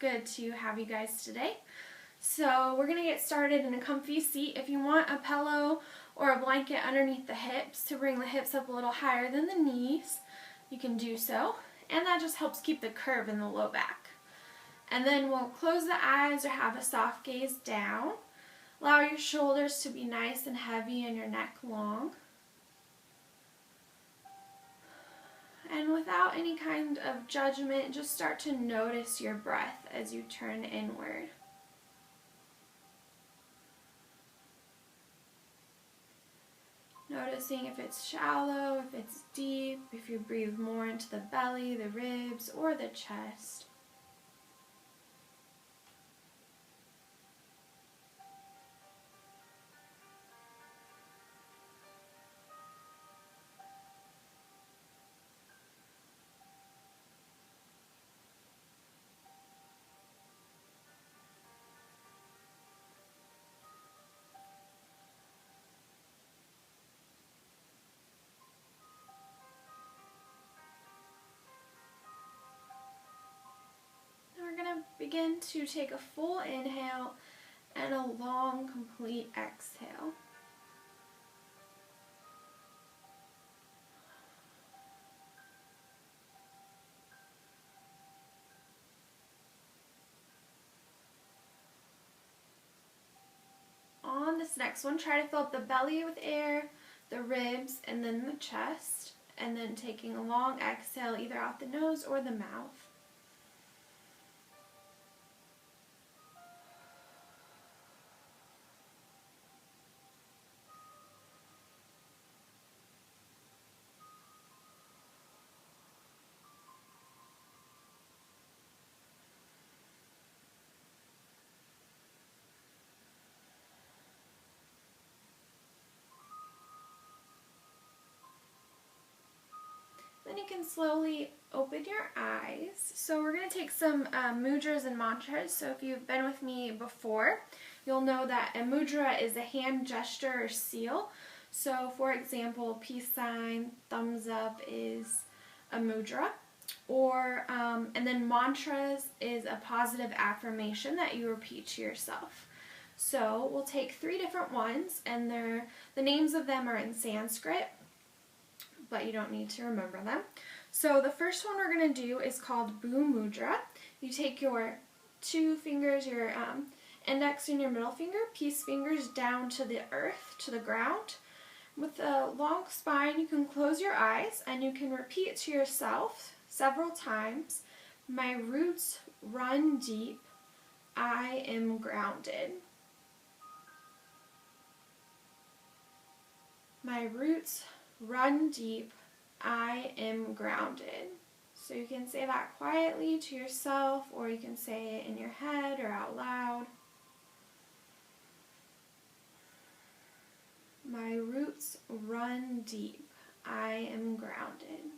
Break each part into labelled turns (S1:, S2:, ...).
S1: good to have you guys today. So we're going to get started in a comfy seat. If you want a pillow or a blanket underneath the hips to bring the hips up a little higher than the knees, you can do so. And that just helps keep the curve in the low back. And then we'll close the eyes or have a soft gaze down. Allow your shoulders to be nice and heavy and your neck long. And without any kind of judgment, just start to notice your breath as you turn inward. Noticing if it's shallow, if it's deep, if you breathe more into the belly, the ribs, or the chest. We're going to begin to take a full inhale and a long, complete exhale. On this next one, try to fill up the belly with air, the ribs, and then the chest, and then taking a long exhale either out the nose or the mouth. Then you can slowly open your eyes. So we're going to take some mudras and mantras. So if you've been with me before, you'll know that a mudra is a hand gesture or seal. So for example, peace sign, thumbs up is a mudra. Or, and then mantras is a positive affirmation that you repeat to yourself. So we'll take 3 different ones, and the names of them are in Sanskrit, but you don't need to remember them. So the first one we're going to do is called Bhu Mudra. You take your 2 fingers, your index and your middle finger, peace fingers down to the earth, to the ground. With a long spine, you can close your eyes and you can repeat to yourself several times, my roots run deep, I am grounded. My roots run deep, I am grounded. So you can say that quietly to yourself, or you can say it in your head or out loud. My roots run deep, I am grounded.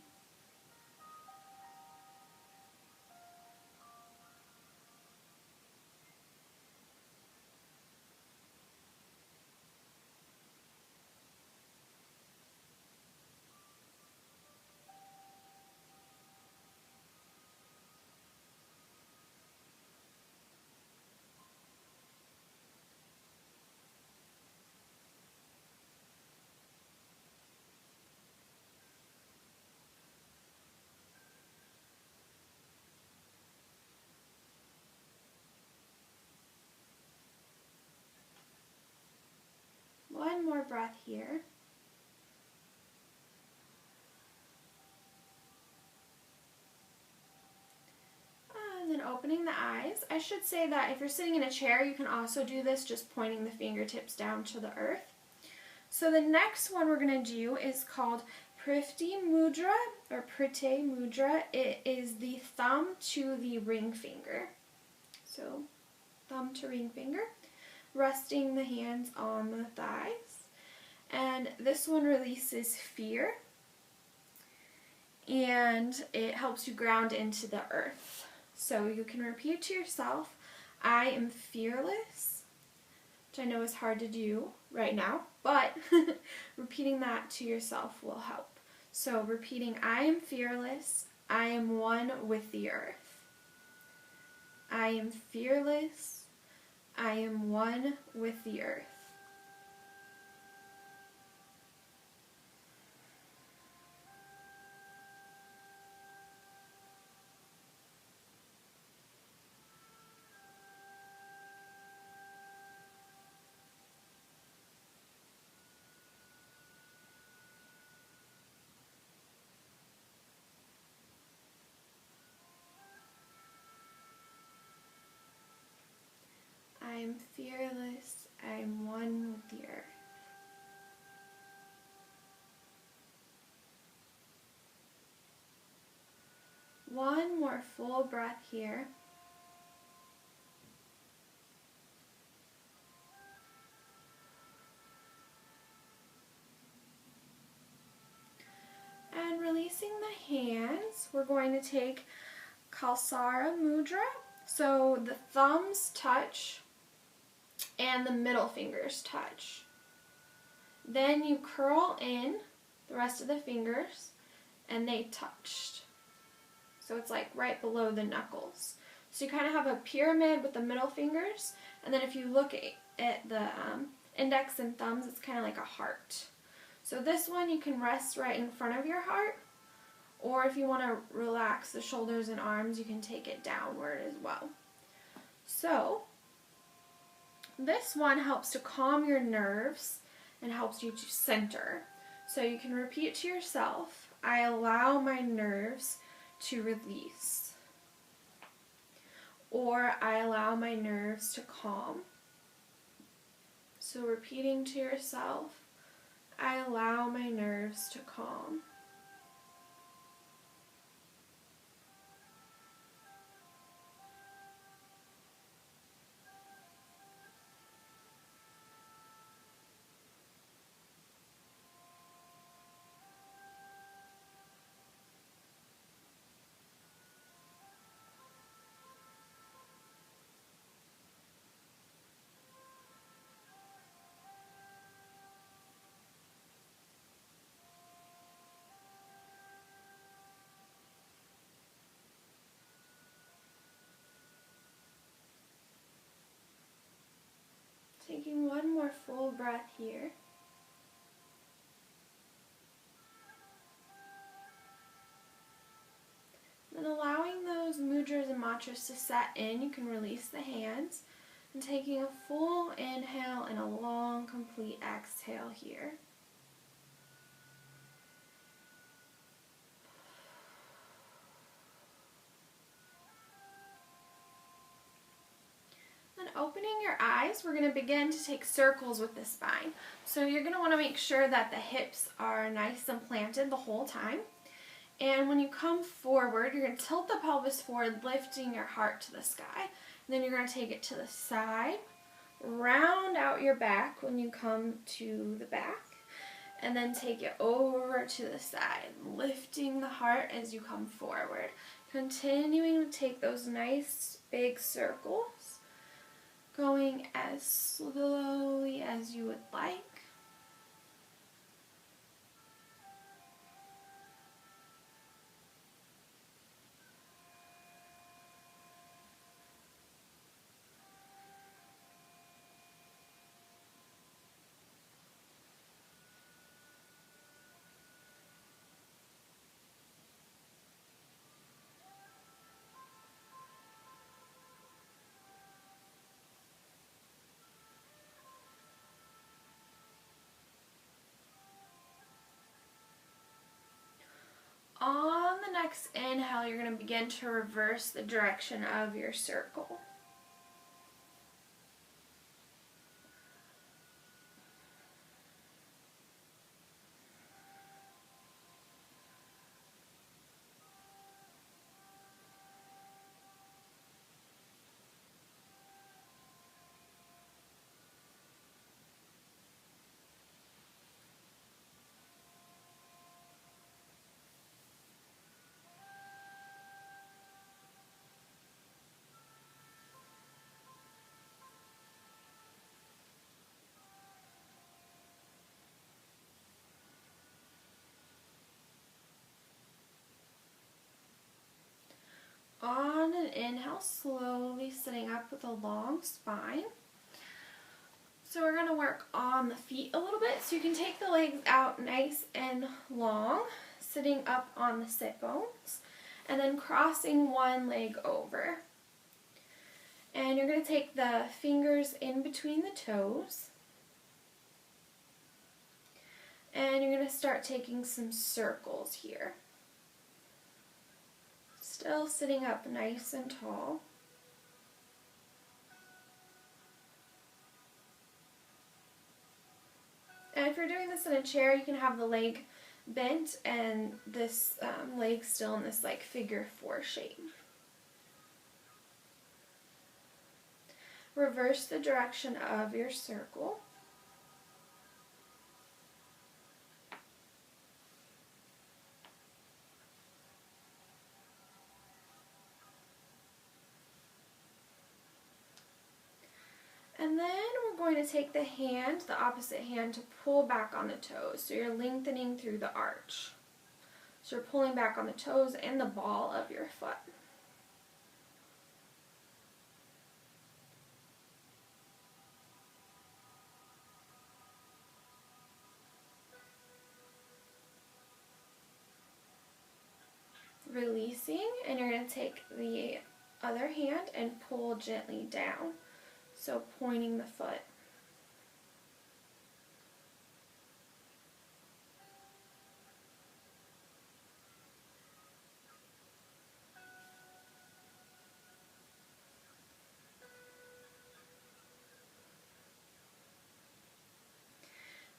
S1: One more breath here. And then opening the eyes. I should say that if you're sitting in a chair, you can also do this just pointing the fingertips down to the earth. So the next one we're going to do is called Prithvi Mudra or Prithvi Mudra. It is the thumb to the ring finger. So thumb to ring finger, resting the hands on the thighs. And this one releases fear, and it helps you ground into the earth. So you can repeat to yourself, I am fearless, which I know is hard to do right now, but repeating that to yourself will help. So repeating, I am fearless, I am one with the earth. I I am fearless. I am one with the earth. I am fearless. I am one with the earth. One more full breath here. And releasing the hands, we're going to take Kalsara Mudra. So the thumbs touch and the middle fingers touch. Then you curl in the rest of the fingers and they touched. So it's like right below the knuckles. So you kind of have a pyramid with the middle fingers, and then if you look at the index and thumbs, it's kind of like a heart. So this one you can rest right in front of your heart, or if you want to relax the shoulders and arms, you can take it downward as well. So this one helps to calm your nerves and helps you to center. So you can repeat to yourself, I allow my nerves to release. Or I allow my nerves to calm. So repeating to yourself, I allow my nerves to calm. Taking one more full breath here. Then allowing those mudras and mantras to set in, you can release the hands. And taking a full inhale and a long, complete exhale here. Then opening your eyes, we're going to begin to take circles with the spine. So you're going to want to make sure that the hips are nice and planted the whole time. And when you come forward, you're going to tilt the pelvis forward, lifting your heart to the sky. And then you're going to take it to the side. Round out your back when you come to the back. And then take it over to the side, lifting the heart as you come forward. Continuing to take those nice big circles, going as slowly as you would like. On the next inhale, you're going to begin to reverse the direction of your circle. inhale, slowly sitting up with a long spine. So we're going to work on the feet a little bit. So you can take the legs out nice and long, sitting up on the sit bones, and then crossing one leg over. And you're going to take the fingers in between the toes. And you're going to start taking some circles here. Still sitting up nice and tall. And if you're doing this in a chair, you can have the leg bent and this leg still in this like figure 4 shape. Reverse the direction of your circle. And then we're going to take the hand, the opposite hand, to pull back on the toes. So you're lengthening through the arch. So you're pulling back on the toes and the ball of your foot. Releasing, and you're going to take the other hand and pull gently down. So pointing the foot.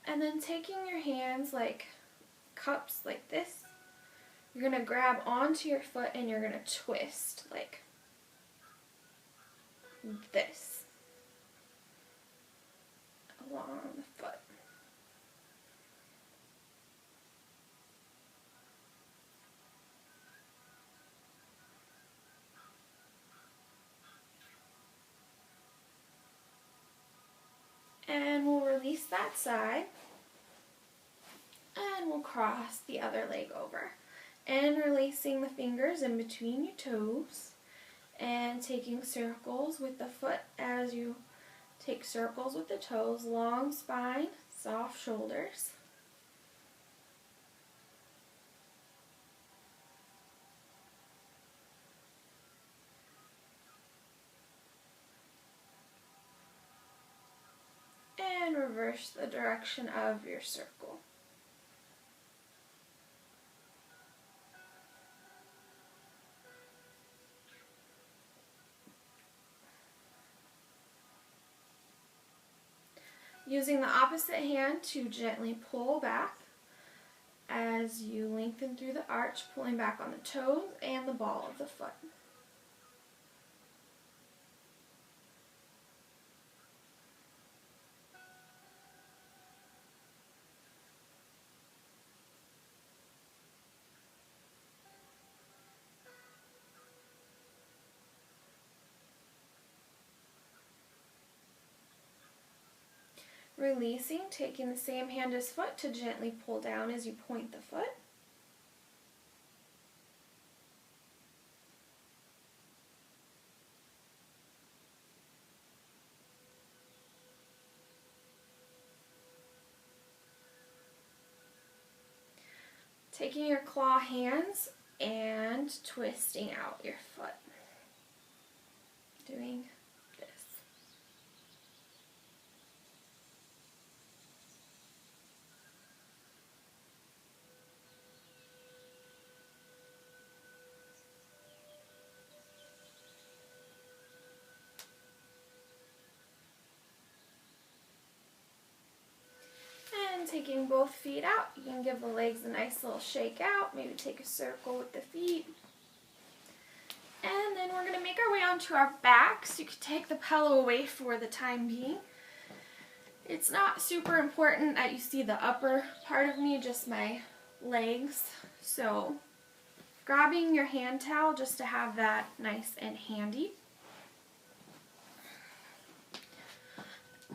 S1: And then taking your hands like cups like this, you're going to grab onto your foot and you're going to twist like this along the foot. And we'll release that side and we'll cross the other leg over. And releasing the fingers in between your toes and taking circles with the foot as you take circles with the toes, long spine, soft shoulders. And reverse the direction of your circle. Using the opposite hand to gently pull back as you lengthen through the arch, pulling back on the toes and the ball of the foot. Releasing, taking the same hand as foot to gently pull down as you point the foot. Taking your claw hands and twisting out your foot. Doing this. And taking both feet out, you can give the legs a nice little shake out, maybe take a circle with the feet. And then we're going to make our way onto our backs. You can take the pillow away for the time being. It's not super important that you see the upper part of me, just my legs. So grabbing your hand towel just to have that nice and handy.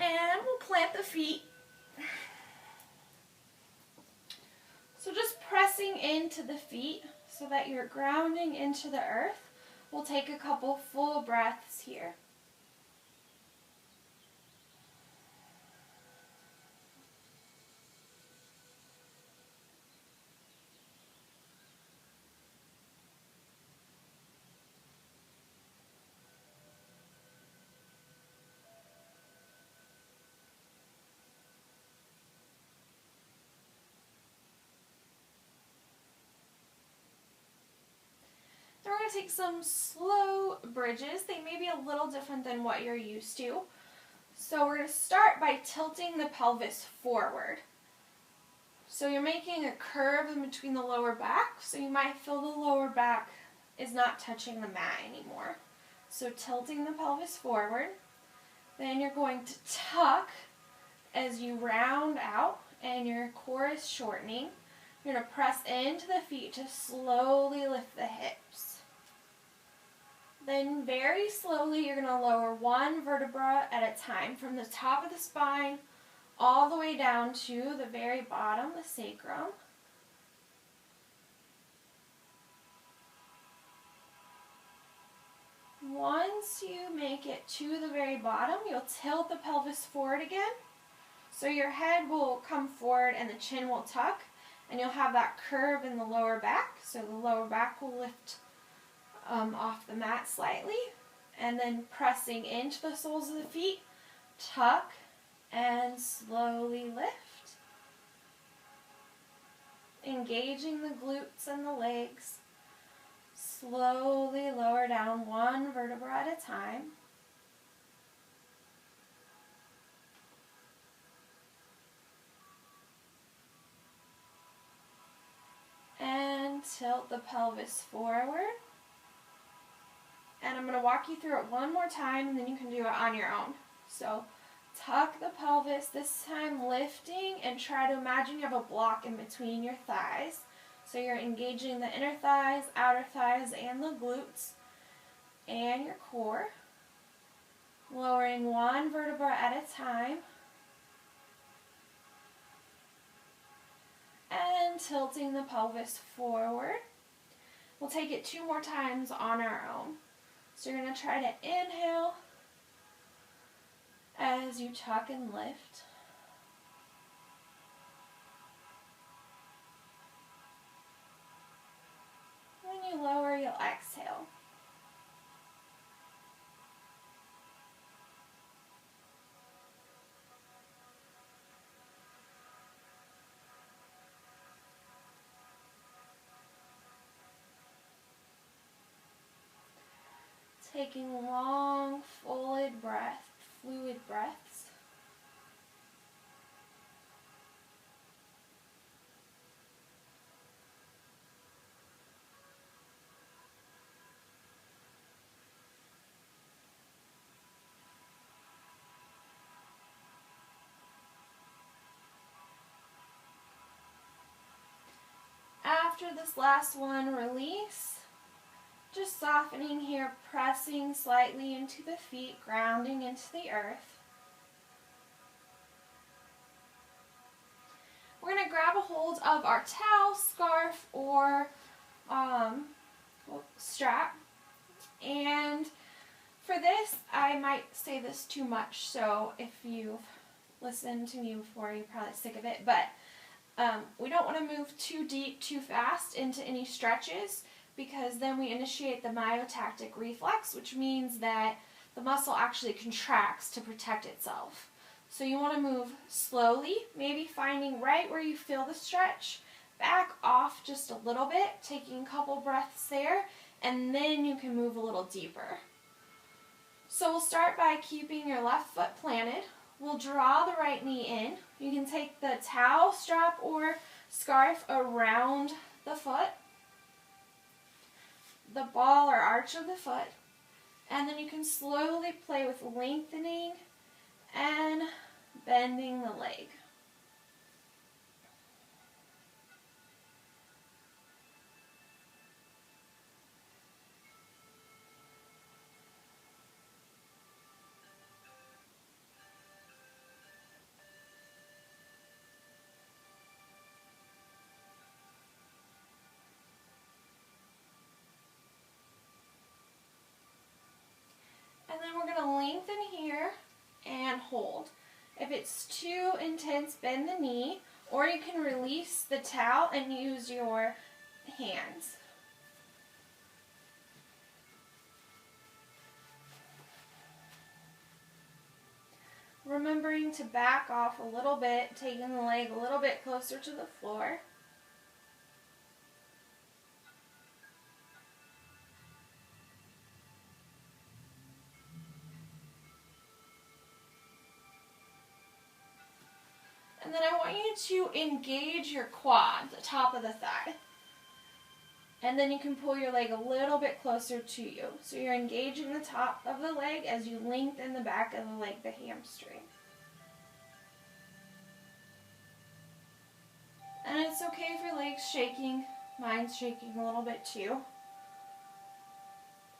S1: And we'll plant the feet. So just pressing into the feet so that you're grounding into the earth. We'll take a couple full breaths here. Then we're going to take some slow bridges. They may be a little different than what you're used to. So we're going to start by tilting the pelvis forward. So you're making a curve in between the lower back, so you might feel the lower back is not touching the mat anymore. So tilting the pelvis forward. Then you're going to tuck as you round out and your core is shortening. You're going to press into the feet to slowly lift the hips. Then very slowly you're going to lower one vertebra at a time from the top of the spine all the way down to the very bottom, the sacrum. Once you make it to the very bottom, you'll tilt the pelvis forward again. So your head will come forward and the chin will tuck, and you'll have that curve in the lower back. So the lower back will lift off the mat slightly, and then pressing into the soles of the feet, tuck, and slowly lift. Engaging the glutes and the legs. Slowly lower down one vertebra at a time. And tilt the pelvis forward. And I'm going to walk you through it one more time, and then you can do it on your own. So tuck the pelvis, this time lifting, and try to imagine you have a block in between your thighs. So you're engaging the inner thighs, outer thighs, and the glutes, and your core. Lowering one vertebra at a time. And tilting the pelvis forward. We'll take it 2 more times on our own. So you're going to try to inhale as you tuck and lift. When you lower, you'll exhale. Taking long, fluid breaths. After this last one, release. Just softening here, pressing slightly into the feet, grounding into the earth. We're going to grab a hold of our towel, scarf, or strap. And for this, I might say this too much, so if you've listened to me before, you're probably sick of it. But we don't want to move too deep, too fast into any stretches, because then we initiate the myotactic reflex, which means that the muscle actually contracts to protect itself. So you want to move slowly, maybe finding right where you feel the stretch, back off just a little bit, taking a couple breaths there, and then you can move a little deeper. So we'll start by keeping your left foot planted. We'll draw the right knee in. You can take the towel, strap, or scarf around the foot, the ball or arch of the foot, and then you can slowly play with lengthening and bending the leg. it's too intense, bend the knee, or you can release the towel and use your hands. Remembering to back off a little bit, taking the leg a little bit closer to the floor. And then I want you to engage your quad, the top of the thigh. And then you can pull your leg a little bit closer to you. So you're engaging the top of the leg as you lengthen the back of the leg, the hamstring. And it's okay if your leg's shaking. Mine's shaking a little bit too.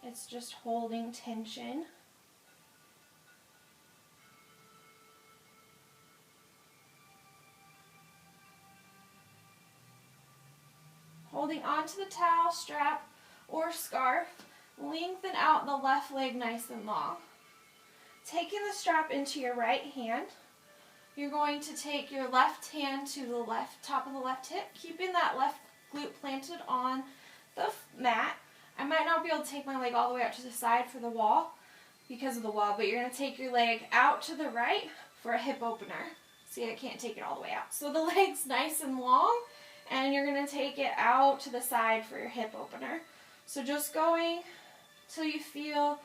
S1: It's just holding tension. Holding onto the towel, strap, or scarf, lengthen out the left leg nice and long. Taking the strap into your right hand, you're going to take your left hand to the left top of the left hip, keeping that left glute planted on the mat. I might not be able to take my leg all the way out to the side for the wall because of the wall, but you're going to take your leg out to the right for a hip opener. See, I can't take it all the way out. So the leg's nice and long, and you're going to take it out to the side for your hip opener. So just going till you feel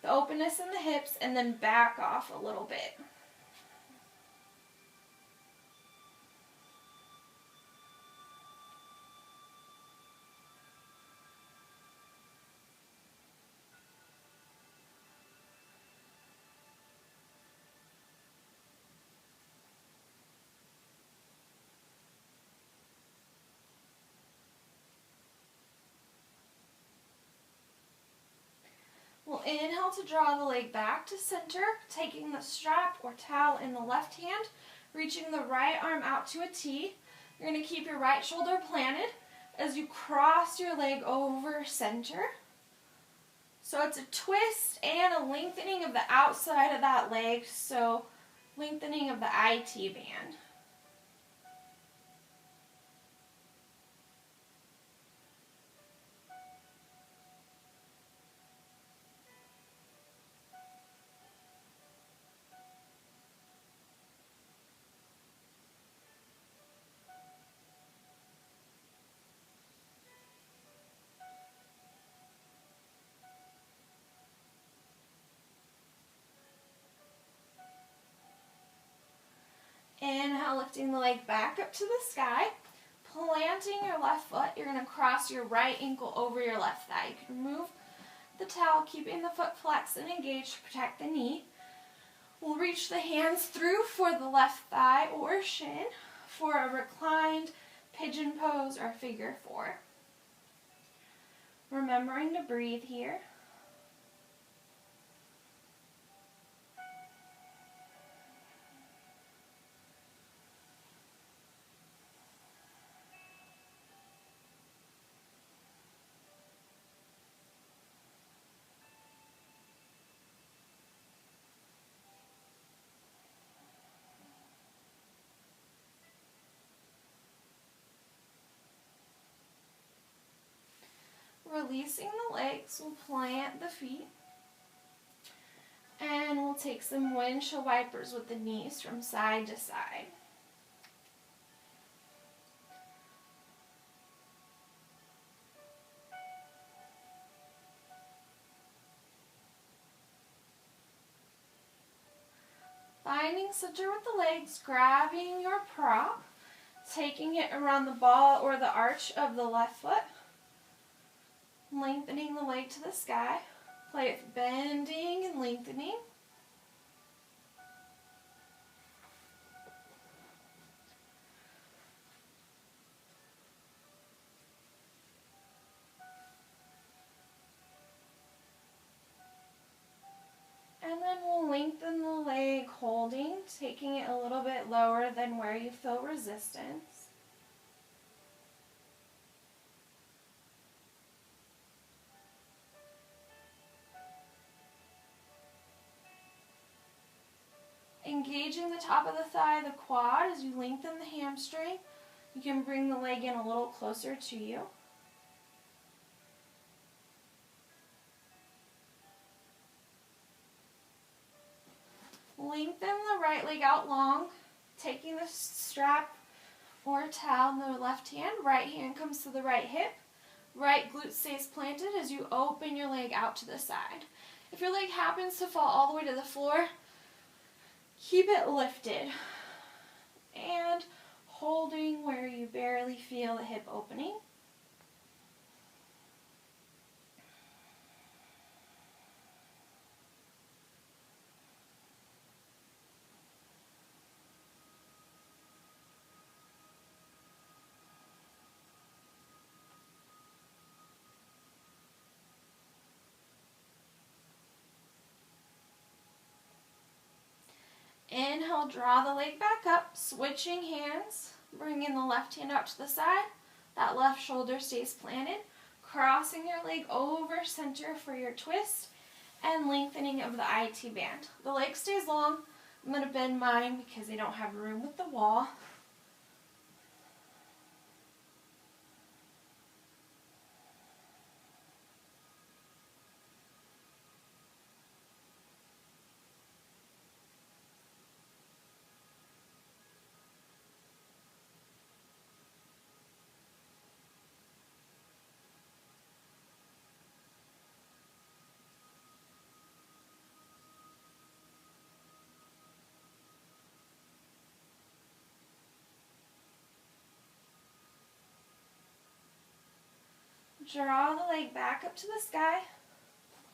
S1: the openness in the hips, and then back off a little bit. We'll inhale to draw the leg back to center, taking the strap or towel in the left hand, reaching the right arm out to a T. You're going to keep your right shoulder planted as you cross your leg over center. So it's a twist and a lengthening of the outside of that leg, so lengthening of the IT band. Inhale, lifting the leg back up to the sky. Planting your left foot, you're going to cross your right ankle over your left thigh. You can remove the towel, keeping the foot flexed and engaged to protect the knee. We'll reach the hands through for the left thigh or shin for a reclined pigeon pose or figure four. Remembering to breathe here. Releasing the legs, we'll plant the feet. And we'll take some windshield wipers with the knees from side to side. Finding center with the legs, grabbing your prop, taking it around the ball or the arch of the left foot. Lengthening the leg to the sky. Play with bending and lengthening. And then we'll lengthen the leg holding, taking it a little bit lower than where you feel resistance. engaging the top of the thigh, the quad, as you lengthen the hamstring. You can bring the leg in a little closer to you. Lengthen the right leg out long, taking the strap or towel in the left hand. Right hand comes to the right hip. Right glute stays planted as you open your leg out to the side. If your leg happens to fall all the way to the floor, keep it lifted and holding where you barely feel the hip opening. Inhale, draw the leg back up, switching hands, bringing the left hand out to the side. That left shoulder stays planted, crossing your leg over center for your twist, and lengthening of the IT band. The leg stays long. I'm going to bend mine because I don't have room with the wall. Draw the leg back up to the sky,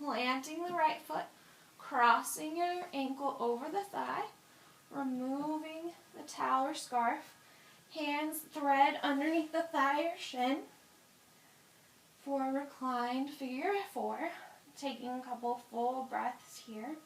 S1: planting the right foot, crossing your ankle over the thigh, removing the towel or scarf, hands thread underneath the thigh or shin for reclined figure 4, taking a couple full breaths here.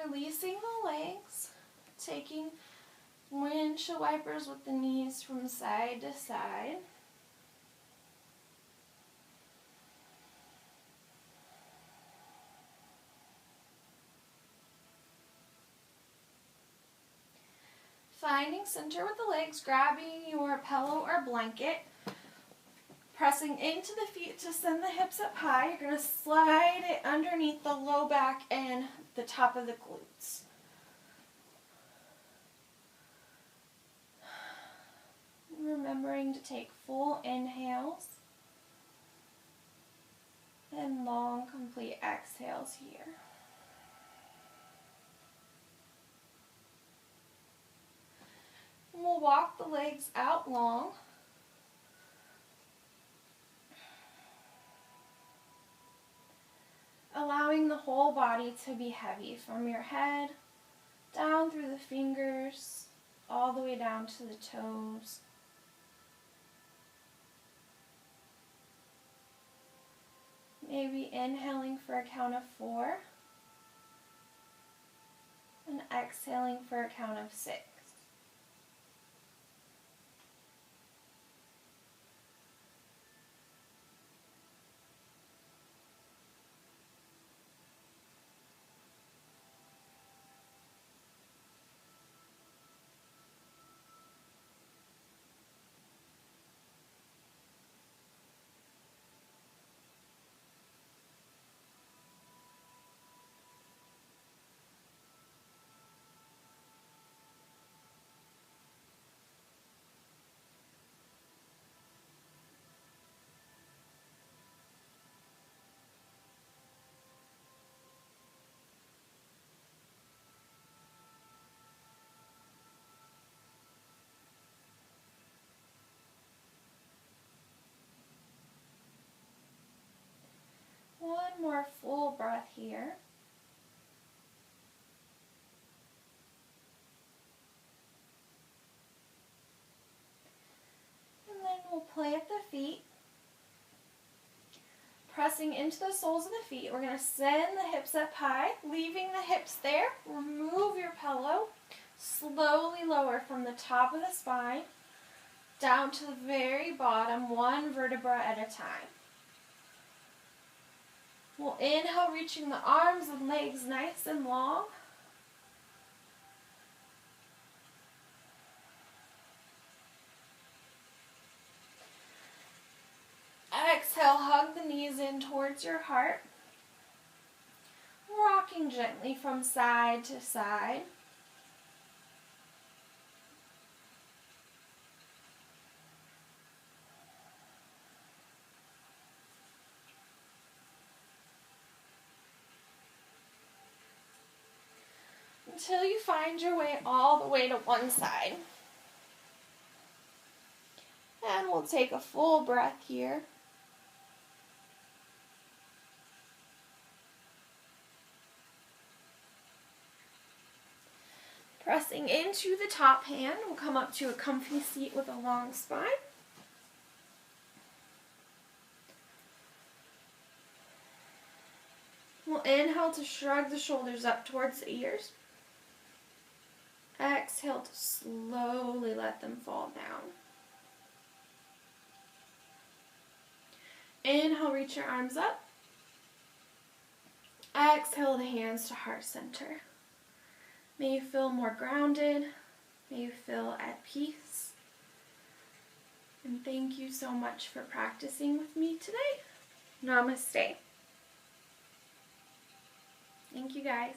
S1: Releasing the legs, taking windshield wipers with the knees from side to side. Finding center with the legs, grabbing your pillow or blanket, pressing into the feet to send the hips up high. You're going to slide it underneath the low back and the top of the glutes. Remembering to take full inhales and long, complete exhales here. And we'll walk the legs out long. Allowing the whole body to be heavy from your head down through the fingers, all the way down to the toes. Maybe inhaling for a count of 4 and exhaling for a count of 6. One more full breath here. Pressing into the soles of the feet, we're going to send the hips up high, leaving the hips there. Remove your pillow. Slowly lower from the top of the spine down to the very bottom, one vertebra at a time. We'll inhale, reaching the arms and legs nice and long. Exhale, hug the knees in towards your heart. Rocking gently from side to side. Until you find your way all the way to one side. And we'll take a full breath here. Pressing into the top hand, we'll come up to a comfy seat with a long spine. We'll inhale to shrug the shoulders up towards the ears. Exhale to slowly let them fall down. Inhale, reach your arms up. Exhale the hands to heart center. May you feel more grounded. May you feel at peace. And thank you so much for practicing with me today. Namaste. Thank you guys.